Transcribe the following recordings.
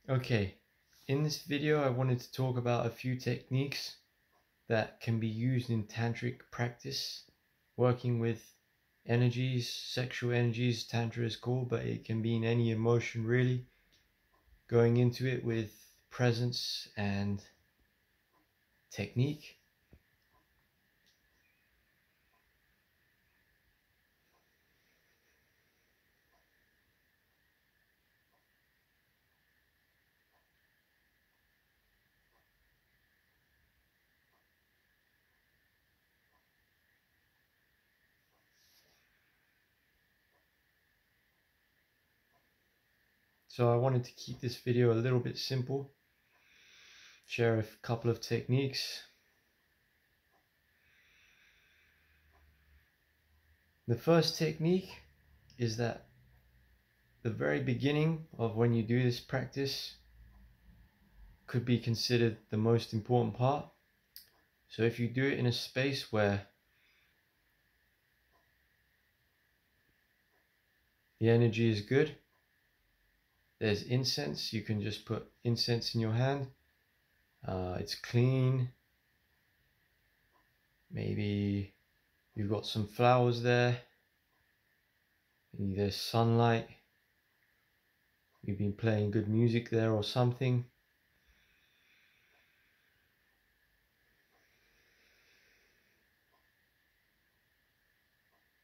Okay, in this video I wanted to talk about a few techniques that can be used in tantric practice, working with energies, sexual energies, tantra is called, but it can be in any emotion really, going into it with presence and technique. So I wanted to keep this video a little bit simple, share a couple of techniques. The first technique is that the very beginning of when you do this practice could be considered the most important part. So if you do it in a space where the energy is good, there's incense, you can just put incense in your hand. It's clean. Maybe you've got some flowers there. Maybe there's sunlight. You've been playing good music there or something.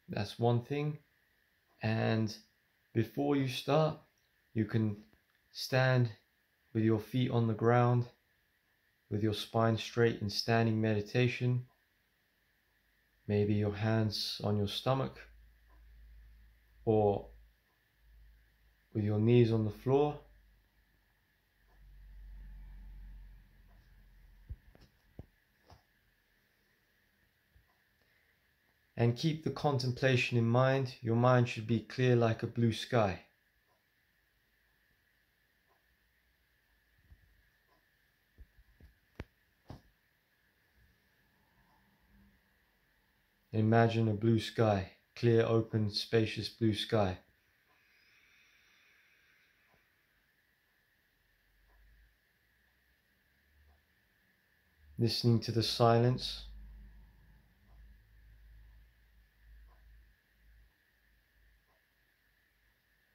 That's one thing. And before you start, you can stand with your feet on the ground, with your spine straight in standing meditation. Maybe your hands on your stomach, or with your knees on the floor. And keep the contemplation in mind. Your mind should be clear like a blue sky. Imagine a blue sky, clear, open, spacious blue sky. Listening to the silence.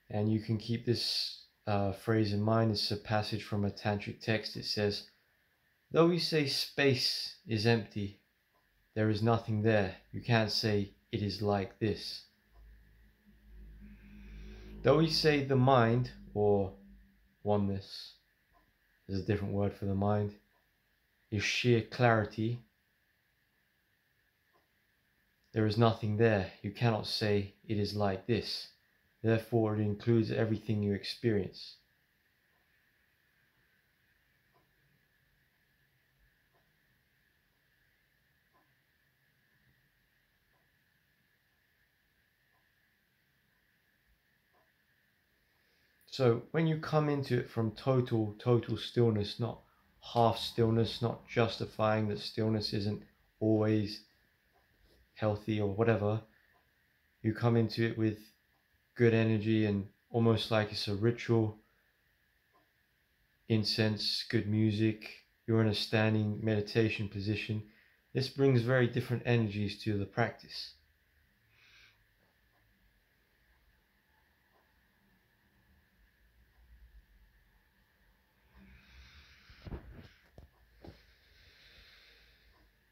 And you can keep this phrase in mind. It's a passage from a tantric text. It says, "Though we say space is empty, there is nothing there. You can't say it is like this. Though we say the mind, or oneness, there's a different word for the mind, is sheer clarity, there is nothing there. You cannot say it is like this. Therefore, it includes everything you experience." So when you come into it from total stillness, not half stillness, not justifying that stillness isn't always healthy or whatever, you come into it with good energy and almost like it's a ritual. Incense, good music, you're in a standing meditation position. This brings very different energies to the practice.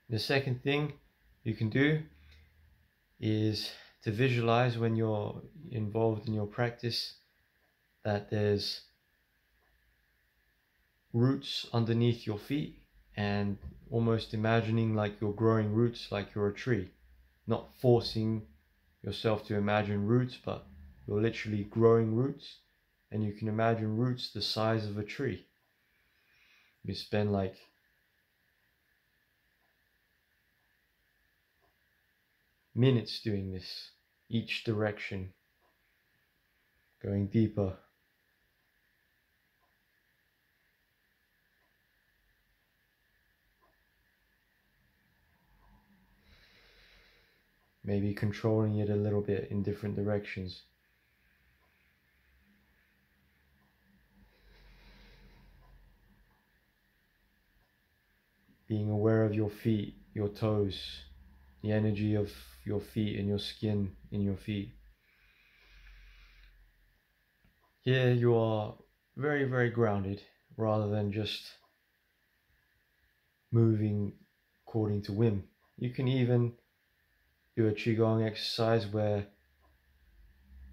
The second thing you can do is to visualize when you're involved in your practice that there's roots underneath your feet, and almost imagining like you're growing roots like you're a tree. Not forcing yourself to imagine roots, but you're literally growing roots, and you can imagine roots the size of a tree. You spend like minutes doing this, each direction, going deeper. Maybe controlling it a little bit in different directions. being aware of your feet, your toes, the energy of your feet and your skin in your feet. Here you are very, very grounded rather than just moving according to whim. You can even do a Qigong exercise where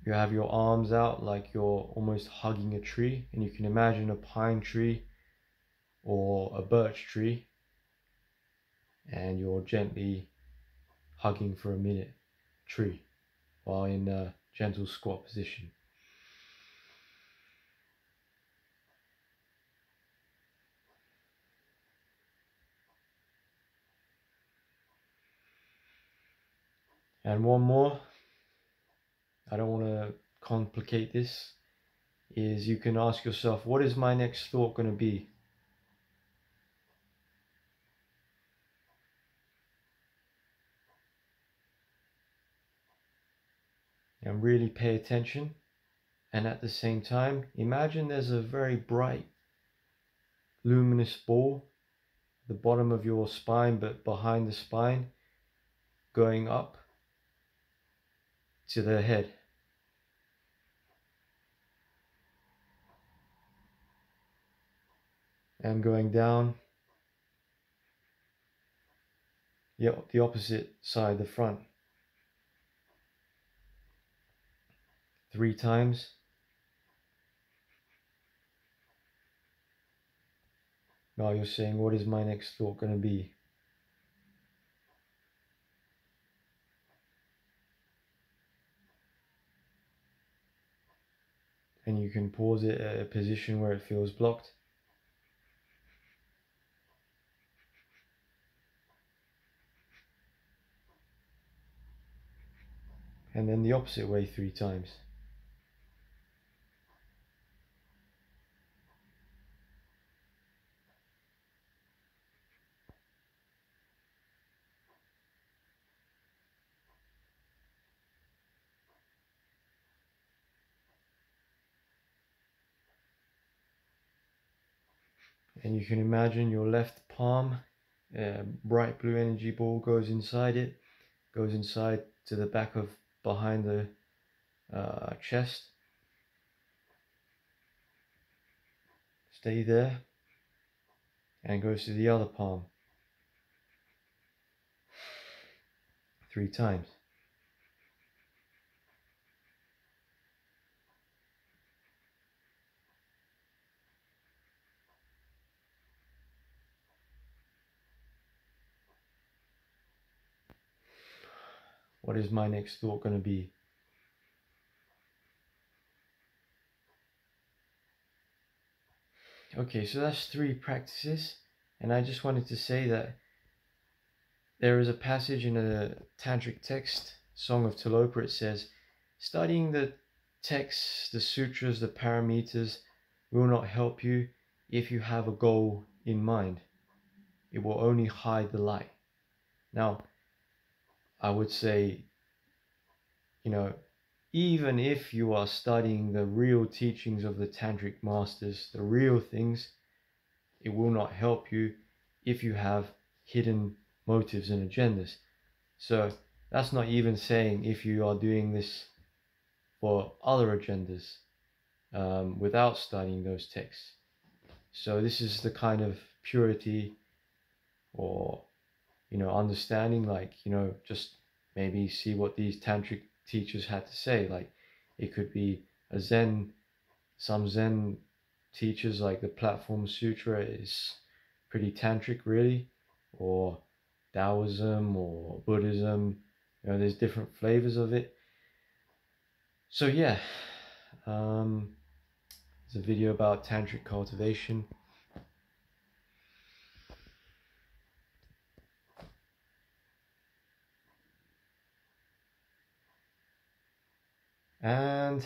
you have your arms out like you're almost hugging a tree, and you can imagine a pine tree or a birch tree, and you're gently hugging for a minute tree while in a gentle squat position. And one more, I don't want to complicate this, is you can ask yourself, what is my next thought going to be? And really pay attention. And at the same time, imagine there's a very bright, luminous ball at the bottom of your spine, but behind the spine, going up to the head. And going down the opposite side, the front. 3 times. Now you're saying, what is my next thought going to be? And you can pause it at a position where it feels blocked. And then the opposite way 3 times. And you can imagine your left palm, a bright blue energy ball goes inside it, goes inside to the back of behind the chest. Stay there. And goes to the other palm. 3 times. What is my next thought going to be? Okay, so that's 3 practices. And I just wanted to say that there is a passage in a Tantric text, Song of Tilopa. It says, studying the texts, the sutras, the paramitas will not help you if you have a goal in mind. It will only hide the light. Now, I would say, even if you are studying the real teachings of the Tantric masters, the real things, it will not help you if you have hidden motives and agendas. So that's not even saying if you are doing this for other agendas without studying those texts. So this is the kind of purity or understanding, just maybe see what these tantric teachers had to say. Like it could be some Zen teachers, like the Platform Sutra is pretty tantric really, or Taoism or Buddhism. There's different flavors of it. So yeah, there's a video about Tantric Cultivation. And